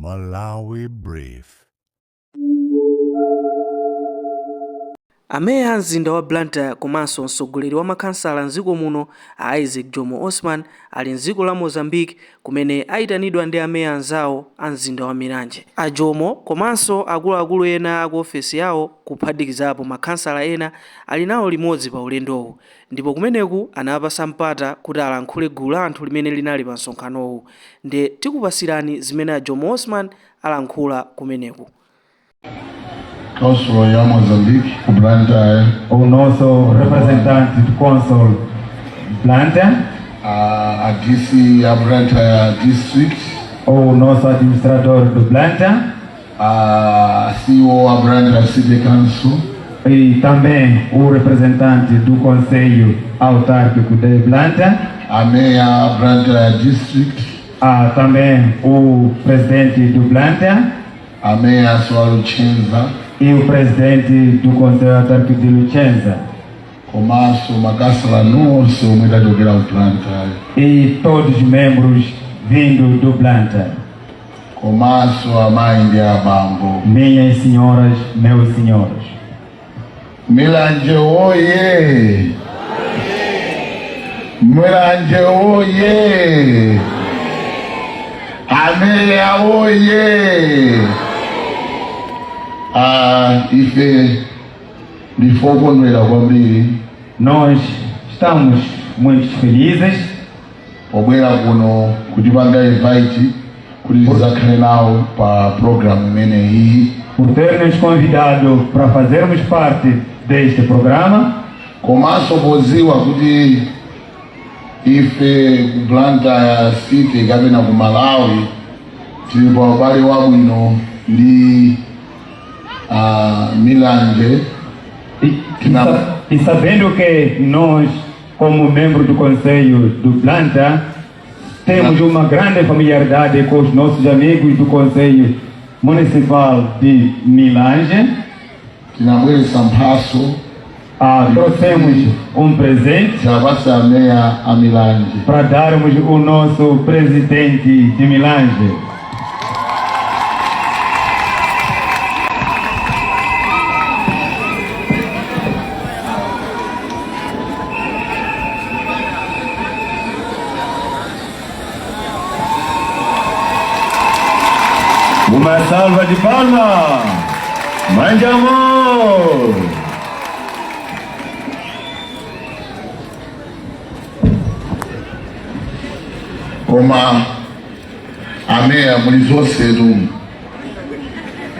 Malawi Brief. Ameya mzinda wa Blantyre komanso mtsogoleri wa makhansala mdziko muno Isaac Jomo Osman ali mdziko la Mozambique kumene ayitanidwa ndi ameya anzawo a mzinda wa Milanje. A Jomo komanso akuluakulu ena aku ofesi yawo kuphatikizapo makhansala ena ali nawo limodzi pa ulendowu, ndipo kumeneku anapasa mpata kuti alankhule gulu la anthu limene linali pa msonkhanowu. Nde tikupasirani zimene a Jomo Osman alankhula kumeneku. Consul ya Moçambique, o Blantyre. O nosso representante do Consul Blantyre. A DC a Blantyre District. O nosso administrador do Blantyre. A CEO a Blantyre City Council. E também o representante do Conselho Autárquico de Blantyre. A Meia Blantyre District. Também o presidente do Blantyre. A Meia Soaru Chenza. E o presidente do Conselho Autárquico de Luchenza. Comaço Macassala Nosso, Muita do Grau Blantyre. E todos os membros vindos do Blantyre. Comaço a mãe de Abambo. Minhas senhoras, meus senhores. Milanje oye! Milanje oye! Ameya oye! Ife de fogo no Iragombi. Nós estamos muito felizes. Obwera kuno kutipanga invite kuliza kanal para programa mene hii. Por ter nos convidado para fazermos parte deste programa. Komanso boziwa kuti ife Blantyre City kapena ku Malawi tili pa ubale wabwino ndi Milanje. E sabendo que nós, como membro do Conselho do Blantyre, temos uma grande familiaridade com os nossos amigos do Conselho Municipal de Milanje, trouxemos um presente para darmos o nosso presidente de Milanje. Uma salva de palmas! Mãe de amor! Koma ameya mulizo cedo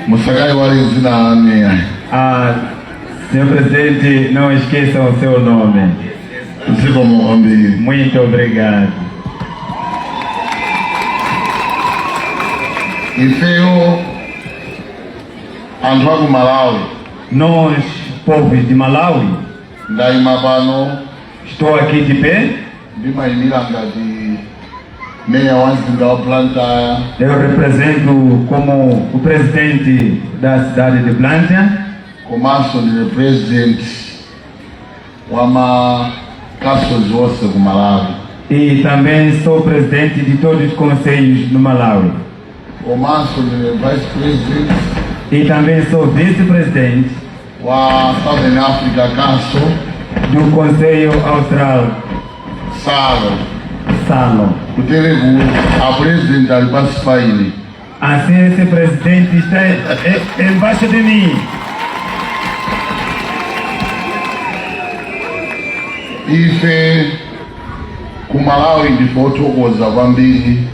musagai wale zina ameya. Senhor presidente, não esqueçam o seu nome. Muito obrigado. Ifeo Androgo Malawi. Nós, povos de Malawi, estou aqui de pé. Eu represento como o presidente da cidade de Blantyre. Comaço de presidente Wama Casos Osso do Malawi. E também sou presidente de todos os conselhos no Malawi. Comaço de vice-presidente. E também sou vice-presidente da Southern Africa Council do Conselho Austral Salo. O telegu a presidente da Basfaile. Assim esse presidente está embaixo de mim. Ife ku Malawi de fotokoza kwambiri.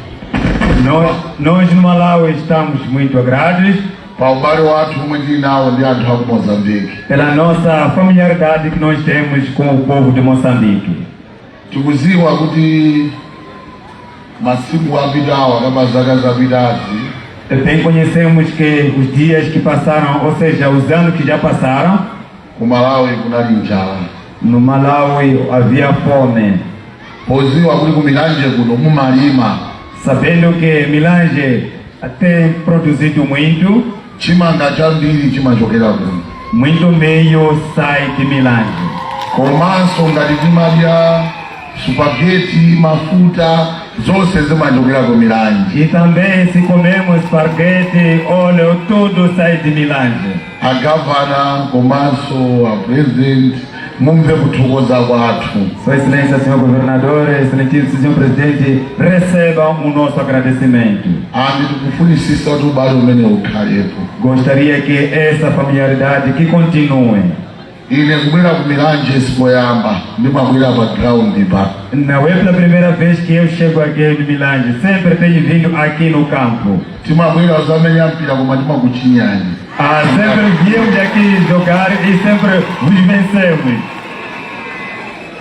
Nós no Malawi estamos muito gratos pela nossa familiaridade que nós temos com o povo de Moçambique. Também conhecemos que os dias que passaram, ou seja, os anos que já passaram, no Malawi havia fome. Sabendo que Milanje tem produzido muito meio sai de Milanje. Comaço ngatimalia spaghetti mafuta zonse zimachokera ku Milanje. E também, se comemos esparguete, óleo, tudo sai de Milanje. A governor komanso a president mumve kuthokoza kwathu. Sua Excelência, senhor governador, excelentíssimo senhor presidente, recebam o nosso agradecimento. Ndikufunisisa kuti ubale umene ukhalepo. Gostaria que essa familiaridade que continue. Ine kubwera ku Milanje sikoyamba ndimabwera pa ground pa. Não é pela primeira vez que eu chego aqui no Milanje, sempre tenho vindo aqui no campo. Timabwera zamenya mpira koma timakuchinyani. Sempre viemos aqui jogar e sempre nos vencemos.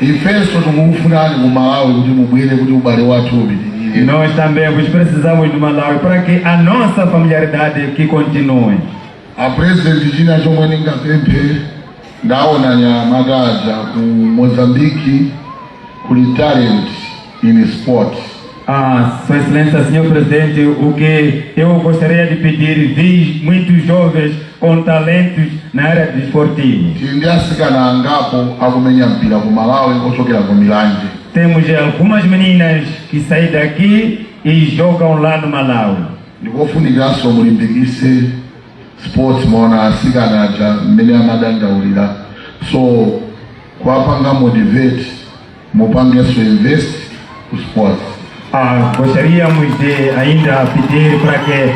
Ifeso tikufunani ku Malawi kuti mubwere kuti ubale wathu upitirire. Nós também vos precisamos do Malawi para que a nossa familiaridade que continue. A president china chomwe ndingapemphe ndaona nyamakaja ku Mozambique kuli talent in sport. Sua Excelência, senhor presidente, o que eu gostaria de pedir, vi muitos jovens com talentos na área desportiva. Ndi asikana angapo akumenya mpira ku Malawi ochokera ku Milanje. Temos algumas meninas que saem daqui e jogam lá no Malawi. Ndikofunikiranso mulimbikise sports mona asikana aja mmene amadandaulira. So kwapanga motivate mupangeso invest ku sports. Gostaríamos de ainda pedir para que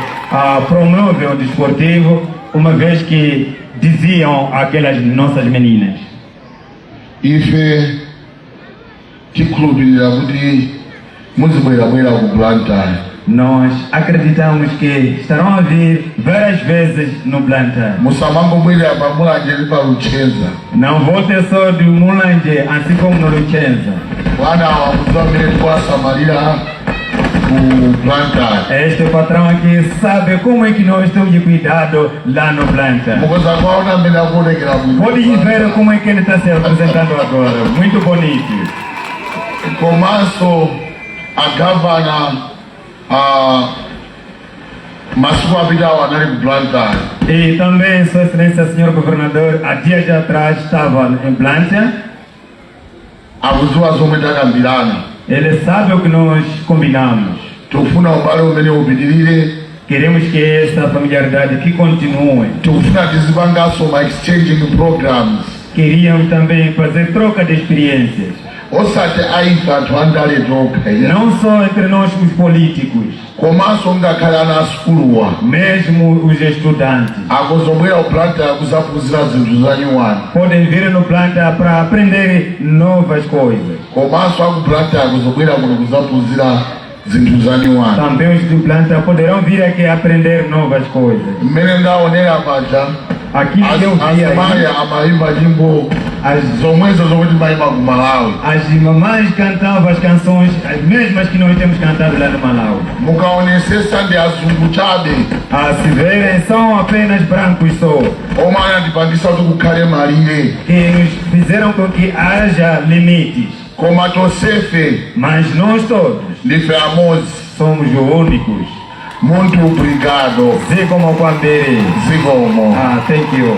promovem o desportivo, uma vez que diziam aquelas nossas meninas. Ife tikhulupirira kuti muzibwera ku Blantyre. Nós acreditamos que estarão a vir várias vezes no Blantyre. Musamangobwera pa Mulanje ndi pa Luchenza. Não volte só do Mulanje, assim como no Luchenza. Wana wakuzamire twasamalira ku Blantyre. Este patrão aqui sabe como é que nós temos de cuidado lá no Blantyre. Mukoza kwaona mmene akuonekera bwino. Pode ver como é que ele está se apresentando agora. Muito bonito. Komanso a governor masiku apitawo anali ku Blantyre. E também, Sua Excelência, senhor governador, há dias atrás estava em Blantyre. Akuziwa zomwe takambirana. Ele sabe o que nós combinamos. Tikufuna ubale umene upitirire. Queremos que essa familiaridade que continue. Tikufuna tizipanganso ma exchanging programs. Queríamos também fazer troca de experiências. Osati aife anthu andale tokha. Não só entre nós os políticos, komanso ngakhale ana asukuluwa. mesmo os estudantes. Akuzobwera ku Blantyre kuzaphunzira zinthu zanyuwani. Podem vir no Blantyre para aprender novas coisas. Komanso aku Blantyre akuzobwera kuno kuzaphunzira zinthu zanyuwani. Também os do Blantyre poderão vir aqui aprender novas coisas. Mmene ndaonera paja Aquilo que eu vi aí, azimayi amaimba nyimbo zomwezo zomwe timayimba ku Malawi. as mamães cantavam as canções, as mesmas que nós temos cantado lá no Malawi. Mukaonesesa ndi azungu chabe Se verem, são apenas brancos só, omwe anatipangisa kuti kukhale malire. que nos fizeram com que haja limites. Koma tonsefe Mas nós todos ndife amodzi. somos únicos. Muito obrigado. Zikomo kwambiri. Zikomo. Thank you.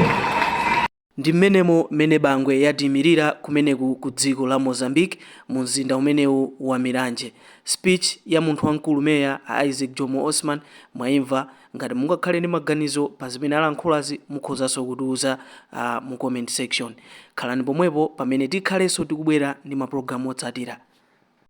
ndi mmenemo mene bangwe yatimirira kumeneku ku dziko la Mozambique mu mzinda umenewu wa Milanje. Speech ya munthu wamkulu meya Isaac Jomo Osman mwaimva. Ngati mungakhale ndi maganizo pa zimene alankhulazi mukhozanso kutiuza mu comment section. Khalani pomwepo pamene tikhalenso tikubwera ndi mapulogalamu otsatira.